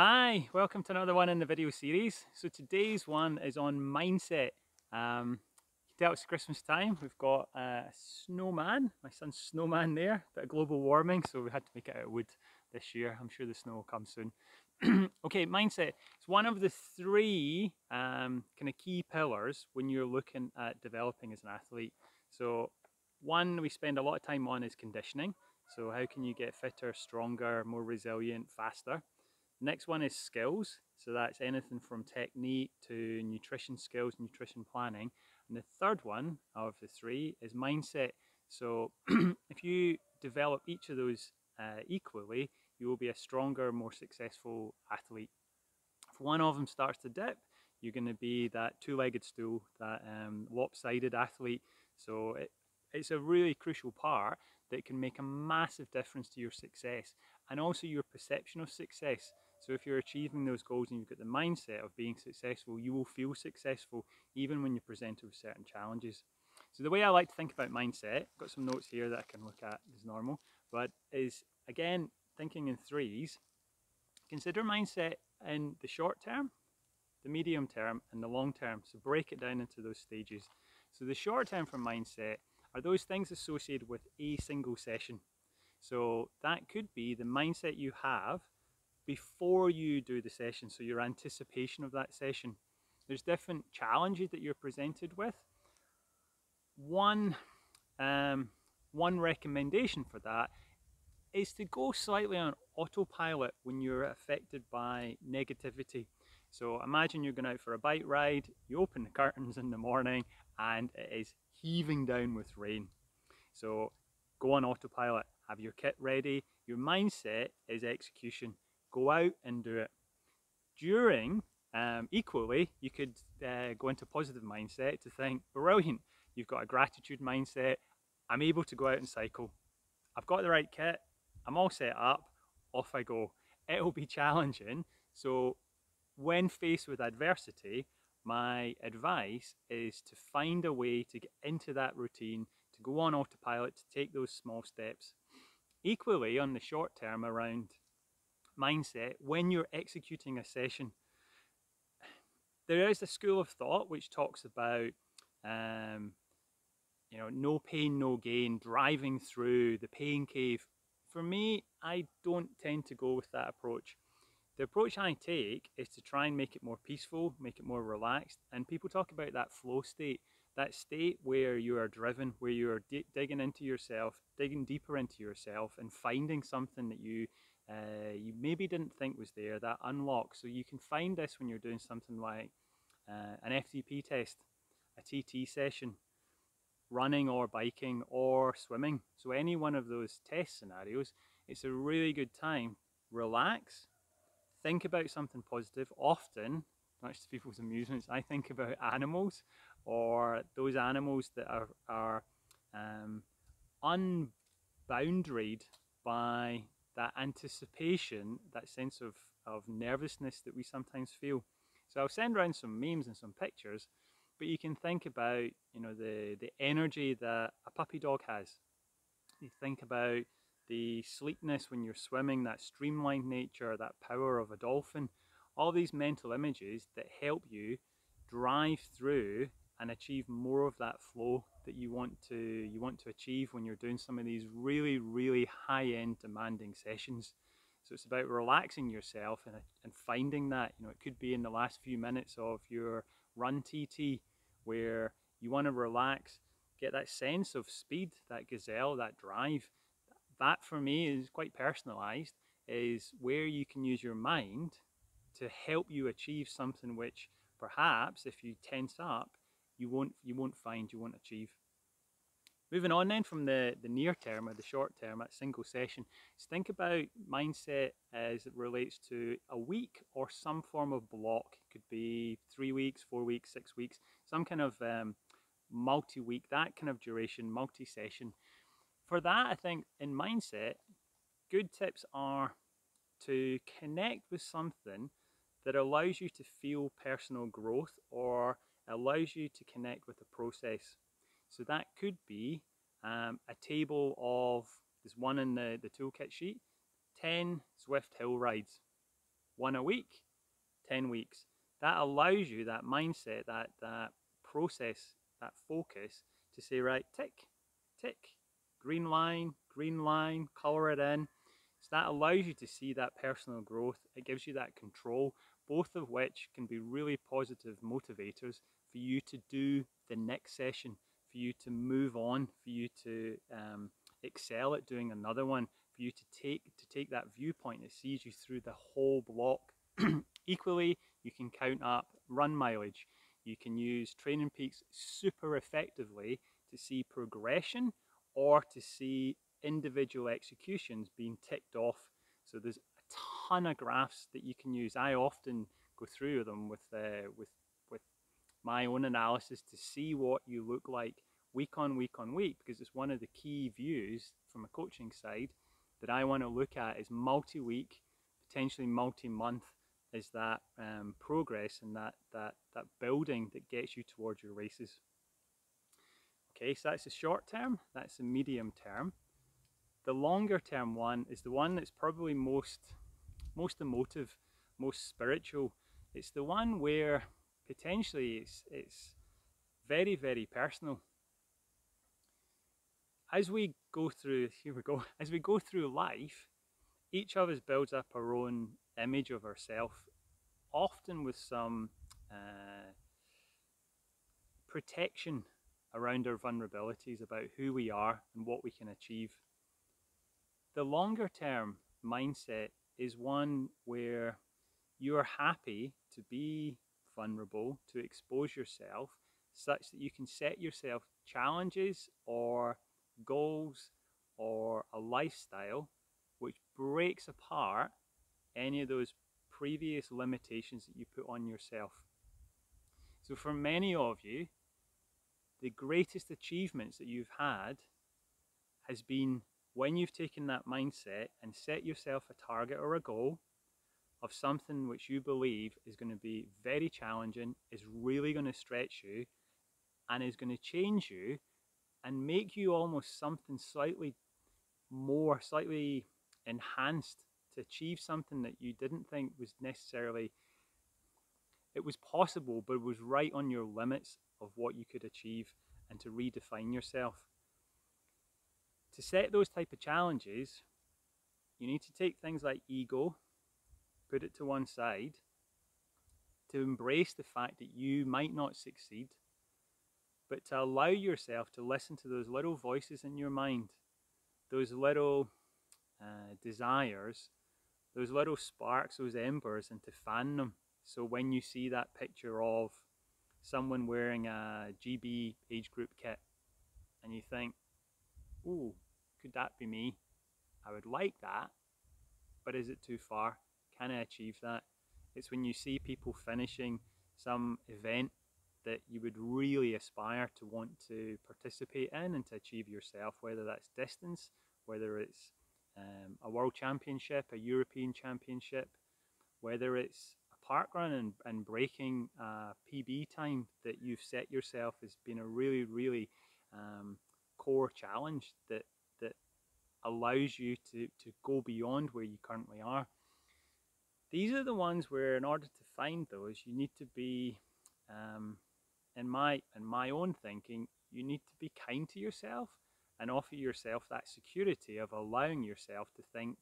Hi, welcome to another one in the video series. So today's one is on mindset. You can tell it's Christmas time. We've got a snowman, my son's snowman there, bit of global warming, so we had to make it out of wood this year. I'm sure the snow will come soon. Okay, mindset. It's one of the three kind of key pillars when you're looking at developing as an athlete. So one we spend a lot of time on is conditioning. So how can you get fitter, stronger, more resilient, faster? Next one is skills. So that's anything from technique to nutrition skills, nutrition planning. And the third one of the three is mindset. So if you develop each of those equally, you will be a stronger, more successful athlete. If one of them starts to dip, you're going to be that two-legged stool, that lopsided athlete. So it's a really crucial part that can make a massive difference to your success and also your perception of success. So if you're achieving those goals and you've got the mindset of being successful, you will feel successful even when you're presented with certain challenges. So the way I like to think about mindset, I've got some notes here that I can look at as normal, but is again thinking in threes. Consider mindset in the short term, the medium term, and the long term. So break it down into those stages. So the short term for mindset are those things associated with a single session. So that could be the mindset you have before you do the session, so your anticipation of that session. There's different challenges that you're presented with. One, one recommendation for that is to go slightly on autopilot when you're affected by negativity. So imagine you're going out for a bike ride, you open the curtains in the morning and it is heaving down with rain. So go on autopilot, have your kit ready, your mindset is execution. Go out and do it. During, equally, you could go into positive mindset to think, brilliant, you've got a gratitude mindset, I'm able to go out and cycle. I've got the right kit, I'm all set up, off I go. It'll be challenging, so when faced with adversity, my advice is to find a way to get into that routine, to go on autopilot, to take those small steps. Equally, on the short term around mindset, when you're executing a session, there is a school of thought which talks about no pain, no gain, driving through the pain cave. For me, I don't tend to go with that approach. The approach I take is to try and make it more peaceful, make it more relaxed. And people talk about that flow state, that state where you are driven, where you are digging into yourself, digging deeper into yourself and finding something that you maybe didn't think was there, that unlock. So you can find this when you're doing something like an FTP test, a TT session, running or biking or swimming. So any one of those test scenarios, it's a really good time. Relax, think about something positive. Often, much to people's amusements, I think about animals or those animals that are unboundaried by that anticipation, that sense of nervousness that we sometimes feel. So I'll send around some memes and some pictures, but you can think about, the energy that a puppy dog has. You think about the sleekness when you're swimming, that streamlined nature, that power of a dolphin, all these mental images that help you drive through and achieve more of that flow that you want to achieve when you're doing some of these really high-end demanding sessions. So it's about relaxing yourself and finding that, it could be in the last few minutes of your run TT where you want to relax, get that sense of speed, that gazelle, that drive. That for me is quite personalized, is where you can use your mind to help you achieve something which perhaps if you tense up, you won't find, you won't achieve. Moving on then from the near term or the short term, that single session, is think about mindset as it relates to a week or some form of block. It could be 3 weeks, 4 weeks, 6 weeks, some kind of multi-week, that kind of duration, multi-session. For that, I think in mindset, good tips are to connect with something that allows you to feel personal growth or allows you to connect with the process. So that could be a table of, there's one in the toolkit sheet, 10 Zwift hill rides. one a week, 10 weeks. That allows you that mindset, that process, that focus to say, right, tick, tick, green line, color it in. So that allows you to see that personal growth. It gives you that control, both of which can be really positive motivators for you to do the next session, for you to move on, for you to excel at doing another one, for you to take that viewpoint that sees you through the whole block. Equally, you can count up run mileage. You can use Training Peaks super effectively to see progression or to see individual executions being ticked off. So there's a ton of graphs that you can use. I often go through them with my own analysis to see what you look like week on week on week, because it's one of the key views from a coaching side that I want to look at is multi-week, potentially multi-month, is that progress and that building that gets you towards your races. Okay, so that's the short term, that's the medium term. The longer term one is the one that's probably most emotive, most spiritual. It's the one where potentially it's very, very personal. As we go through, here we go, as we go through life, each of us builds up our own image of ourselves, often with some protection around our vulnerabilities about who we are and what we can achieve. The longer term mindset is one where you are happy to be vulnerable, to expose yourself such that you can set yourself challenges or goals or a lifestyle which breaks apart any of those previous limitations that you put on yourself. So for many of you, the greatest achievements that you've had has been when you've taken that mindset and set yourself a target or a goal of something which you believe is going to be very challenging, is really going to stretch you, and is going to change you and make you almost something slightly more, slightly enhanced to achieve something that you didn't think was necessarily, it was possible, but it was right on your limits of what you could achieve, and to redefine yourself. To set those type of challenges, you need to take things like ego, put it to one side, to embrace the fact that you might not succeed, but to allow yourself to listen to those little voices in your mind, those little desires, those little sparks, those embers, and to fan them. So when you see that picture of someone wearing a GB age group kit and you think, ooh, could that be me? I would like that, but is it too far? Can I achieve that? It's when you see people finishing some event that you would really aspire to want to participate in and to achieve yourself, whether that's distance, whether it's a world championship, a European championship, whether it's a park run and breaking a PB time that you've set yourself as being a really, really core challenge that allows you to go beyond where you currently are. These are the ones where, in order to find those, you need to be, in my own thinking, you need to be kind to yourself and offer yourself that security of allowing yourself to think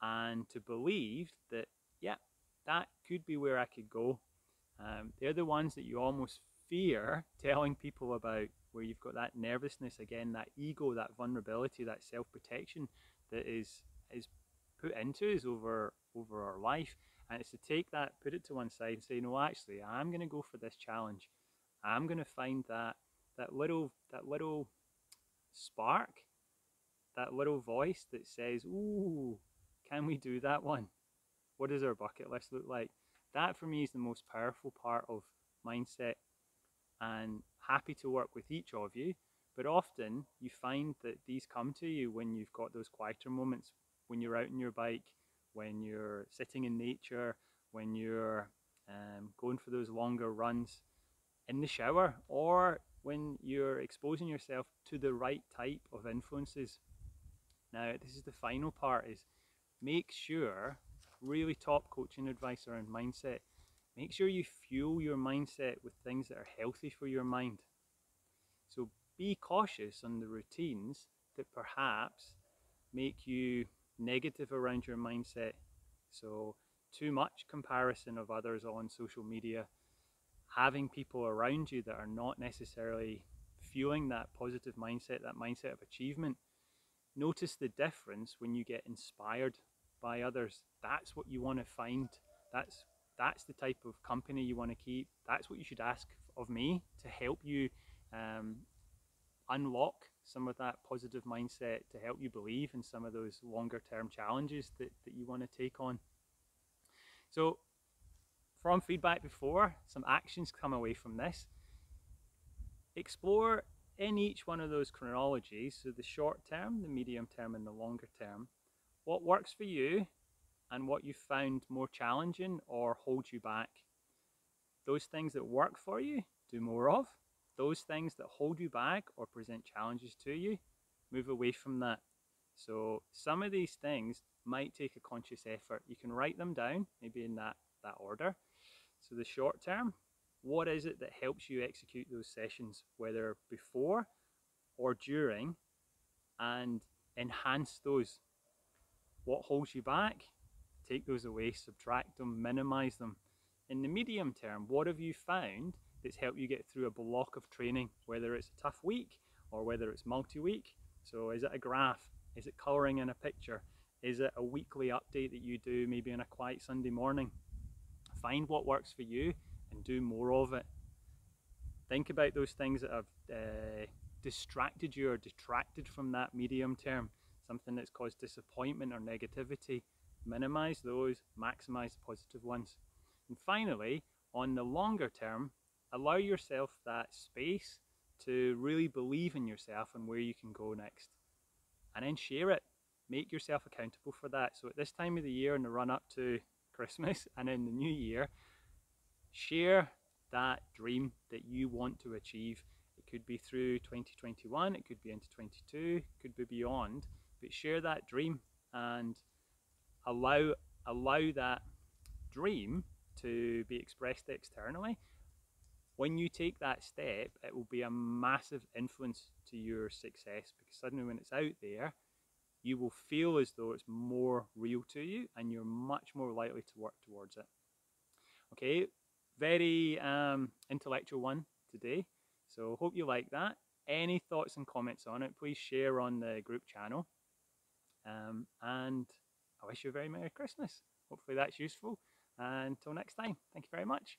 and to believe that, yeah, that could be where I could go. They're the ones that you almost fear telling people about, where you've got that nervousness again, that ego, that vulnerability, that self-protection that is put into us over our life. And it's to take that, put it to one side and say, no, actually, I'm going to go for this challenge. I'm going to find that little spark, that little voice that says, ooh, can we do that one? What does our bucket list look like? That for me is the most powerful part of mindset, and happy to work with each of you. But often you find that these come to you when you've got those quieter moments, when you're out on your bike, when you're sitting in nature, when you're going for those longer runs, in the shower, or when you're exposing yourself to the right type of influences. Now, this is the final part, is make sure really top coaching advice around mindset. Make sure you fuel your mindset with things that are healthy for your mind. So be cautious on the routines that perhaps make you negative around your mindset. So too much comparison of others on social media, having people around you that are not necessarily fueling that positive mindset, that mindset of achievement. Notice the difference when you get inspired by others. That's what you want to find. That's that's the type of company you want to keep. That's what you should ask of me to help you unlock some of that positive mindset, to help you believe in some of those longer term challenges that you want to take on. So from feedback before, some actions come away from this. Explore in each one of those chronologies, so the short term, the medium term, and the longer term, what works for you and what you found more challenging or hold you back. Those things that work for you, do more of. Those things that hold you back or present challenges to you, move away from that. So some of these things might take a conscious effort. You can write them down, maybe in that order. So the short term, what is it that helps you execute those sessions, whether before or during, and enhance those? What holds you back? Take those away, subtract them, minimize them. In the medium term, what have you found that's helped you get through a block of training, whether it's a tough week or whether it's multi-week? So is it a graph? Is it coloring in a picture? Is it a weekly update that you do maybe on a quiet Sunday morning? Find what works for you and do more of it. Think about those things that have distracted you or detracted from that medium term, something that's caused disappointment or negativity. Minimize those, maximize the positive ones. And finally, on the longer term, allow yourself that space to really believe in yourself and where you can go next. And then share it. Make yourself accountable for that. So at this time of the year, in the run up to Christmas and in the new year, share that dream that you want to achieve. It could be through 2021, it could be into 22, it could be beyond, but share that dream and allow that dream to be expressed externally. When you take that step, it will be a massive influence to your success, because suddenly when it's out there, you will feel as though it's more real to you and you're much more likely to work towards it. Okay, very intellectual one today, so hope you like that. Any thoughts and comments on it, please share on the group channel, and I wish you a very Merry Christmas. Hopefully that's useful, and until next time, thank you very much.